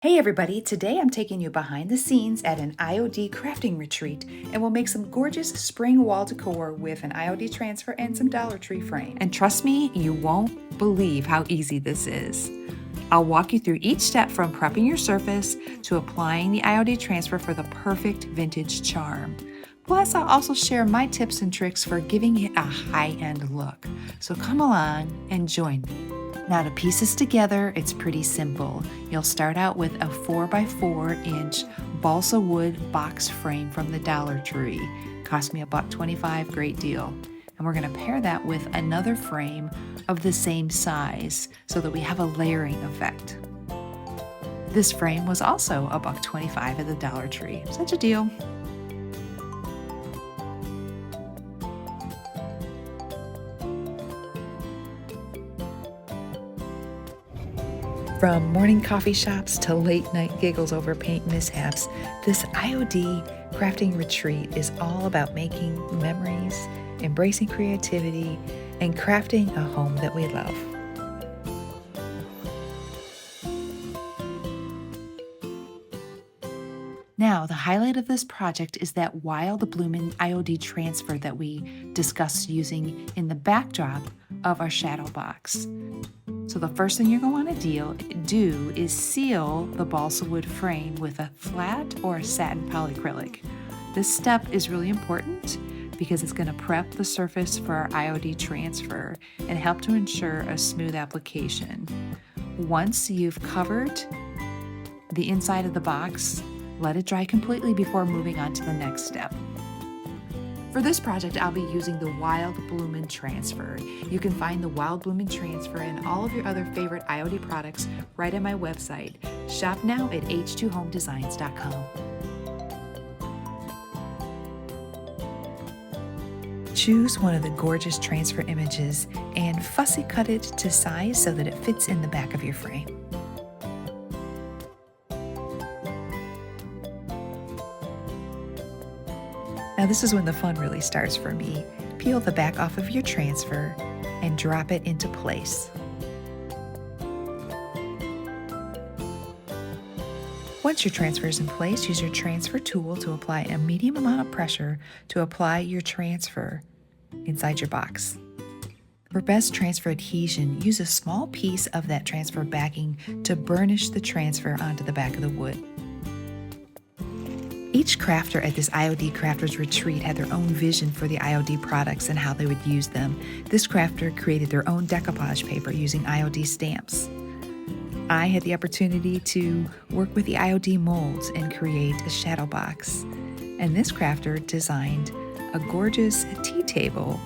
Hey everybody, today I'm taking you behind the scenes at an IOD crafting retreat, and we'll make some gorgeous spring wall decor with an IOD transfer and some Dollar Tree frame. And trust me, you won't believe how easy this is. I'll walk you through each step from prepping your surface to applying the IOD transfer for the perfect vintage charm. Plus, I'll also share my tips and tricks for giving it a high-end look. So come along and join me. Now to piece this together, it's pretty simple. You'll start out with a 4x4-inch balsa wood box frame from the Dollar Tree. Cost me $1.25, great deal. And we're going to pair that with another frame of the same size so that we have a layering effect. This frame was also $1.25 at the Dollar Tree. Such a deal. From morning coffee shops to late night giggles over paint mishaps, this IOD crafting retreat is all about making memories, embracing creativity, and crafting a home that we love. Now, the highlight of this project is that Wilde Bloemen IOD transfer that we discussed using in the backdrop of our shadow box. So the first thing you're going to want to do is seal the balsa wood frame with a flat or a satin polyacrylic. This step is really important because it's going to prep the surface for our IOD transfer and help to ensure a smooth application. Once you've covered the inside of the box, let it dry completely before moving on to the next step. For this project, I'll be using the Wilde Bloemen Transfer. You can find the Wilde Bloemen Transfer and all of your other favorite IOD products right at my website. Shop now at h2homedesigns.com. Choose one of the gorgeous transfer images and fussy cut it to size so that it fits in the back of your frame. Now this is when the fun really starts for me. Peel the back off of your transfer and drop it into place. Once your transfer is in place, use your transfer tool to apply a medium amount of pressure to apply your transfer inside your box. For best transfer adhesion, use a small piece of that transfer backing to burnish the transfer onto the back of the wood. Each crafter at this IOD Crafters Retreat had their own vision for the IOD products and how they would use them. This crafter created their own decoupage paper using IOD stamps. I had the opportunity to work with the IOD molds and create a shadow box. And this crafter designed a gorgeous tea table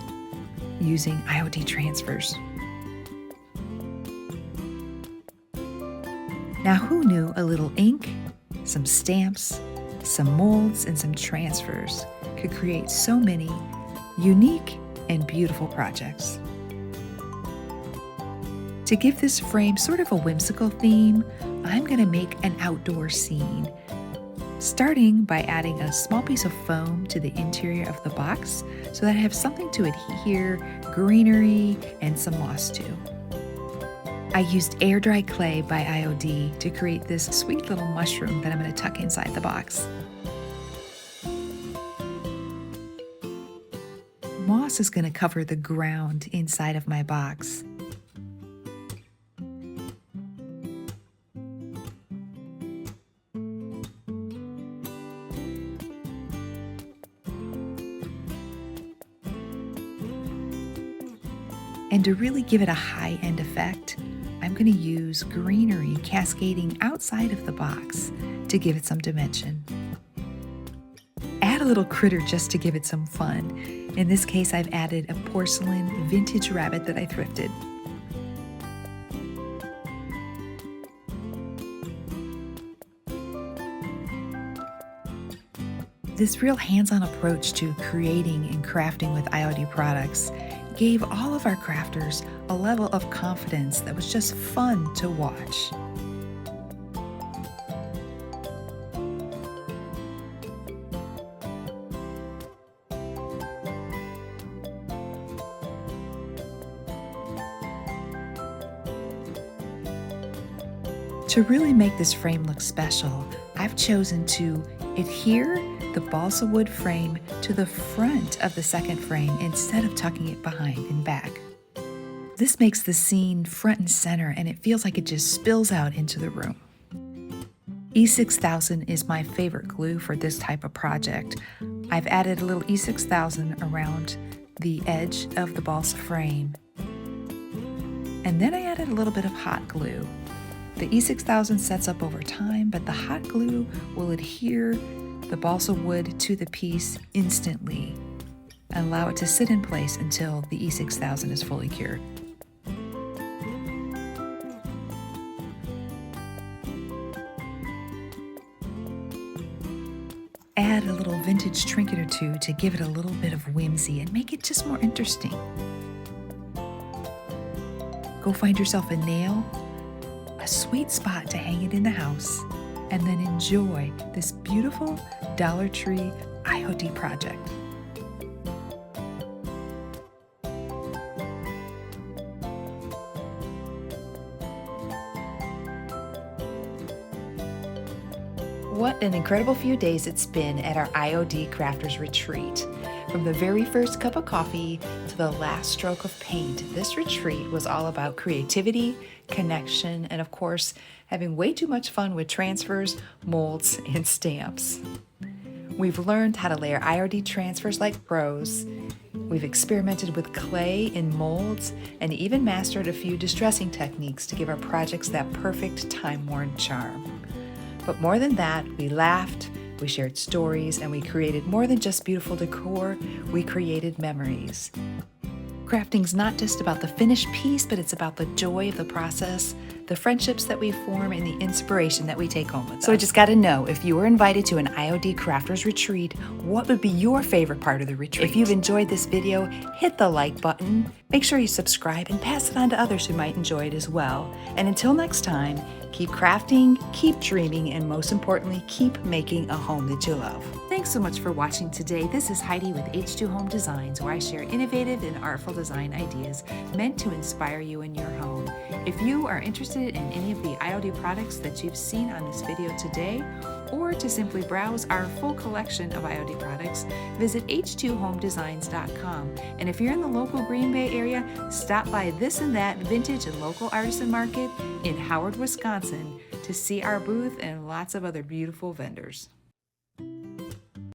using IOD transfers. Now, who knew a little ink, some stamps, some molds, and some transfers could create so many unique and beautiful projects? To give this frame sort of a whimsical theme, I'm going to make an outdoor scene, starting by adding a small piece of foam to the interior of the box so that I have something to adhere, greenery, and some moss to. I used air dry clay by IOD to create this sweet little mushroom that I'm going to tuck inside the box. Moss is going to cover the ground inside of my box. And to really give it a high-end effect, I'm going to use greenery cascading outside of the box to give it some dimension. Add a little critter just to give it some fun. In this case, I've added a porcelain vintage rabbit that I thrifted. This real hands-on approach to creating and crafting with IOD products gave all of our crafters a level of confidence that was just fun to watch. To really make this frame look special, I've chosen to adhere the balsa wood frame to the front of the second frame instead of tucking it behind and back. This makes the scene front and center, and it feels like it just spills out into the room. E6000 is my favorite glue for this type of project. I've added a little E6000 around the edge of the balsa frame, and then I added a little bit of hot glue. The E6000 sets up over time, but the hot glue will adhere the balsa wood to the piece instantly and allow it to sit in place until the E6000 is fully cured. Add a little vintage trinket or two to give it a little bit of whimsy and make it just more interesting. Go find yourself a nail, a sweet spot to hang it in the house, and then enjoy this beautiful Dollar Tree IOD project. What an incredible few days it's been at our IOD Crafters Retreat. From the very first cup of coffee to the last stroke of paint, this retreat was all about creativity, connection, and of course, having way too much fun with transfers, molds, and stamps. We've learned how to layer IOD transfers like pros. We've experimented with clay and molds and even mastered a few distressing techniques to give our projects that perfect time-worn charm. But more than that, we laughed, we shared stories, and we created more than just beautiful decor, we created memories. Crafting's not just about the finished piece, but it's about the joy of the process, the friendships that we form, and the inspiration that we take home with us. So I just gotta know, if you were invited to an IOD Crafters Retreat, what would be your favorite part of the retreat? If you've enjoyed this video, hit the like button, make sure you subscribe, and pass it on to others who might enjoy it as well. And until next time, keep crafting, keep dreaming, and most importantly, keep making a home that you love. Thanks so much for watching today. This is Heidi with H2 Home Designs, where I share innovative and artful design ideas meant to inspire you in your home. If you are interested in any of the IOD products that you've seen on this video today, or to simply browse our full collection of IOD products, visit h2homedesigns.com. And if you're in the local Green Bay area, stop by This and That Vintage and Local Artisan Market in Howard, Wisconsin to see our booth and lots of other beautiful vendors.